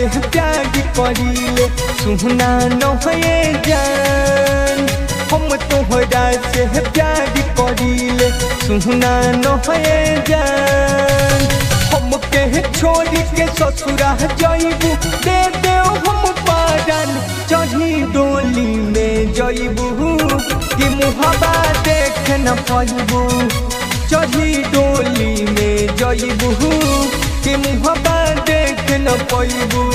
से प्यार करीले सुना नहे जान हम तोहरा से प्यार करीले सुना नहे जान हम के छोड़ के ससुरा जइबू दे दे हम पारन चढ़ी डोली में जइबू कि मुहबा देख न पाइबू चढ़ी डोली में जइबू कि मुहबा देख न पाइबू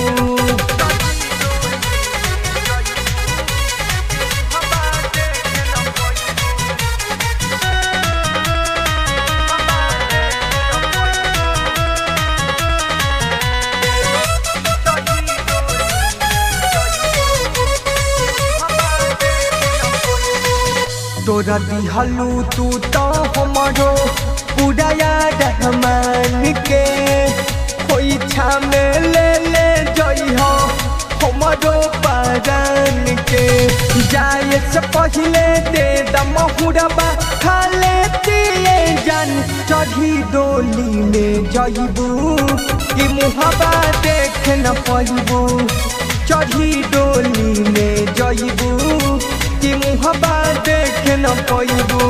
तोरा दिहलू तू तो हमारो पूरा याद मान के कोई छा में ले ले जइह हमारो पारान के जाए से पहले दे दमहुरबा खा लेती जान चढ़ी डोली में जइबू कि मुहबा देख न पाइबू चढ़ी डोली में जइबू कि मुहबा देख न पाइबू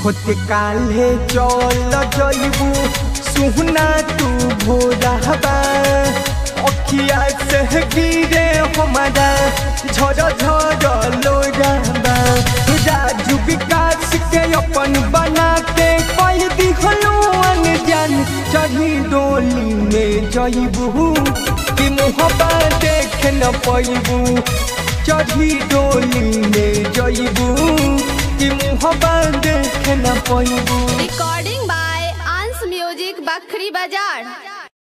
होते काल्हे चल जइबू सुहना तू भोरहबा अखिया से गिरे हमारा झर झर लोराबा राजू विकास के अपन बना के कह दिहलू अनजान चढ़ी डोली में जइबू कि मुहबा देख न पाइबू चढ़ी डोली में जइबू कि मुहबा देख न पाइबू। Recording by Ansh music Bakhri बाजार।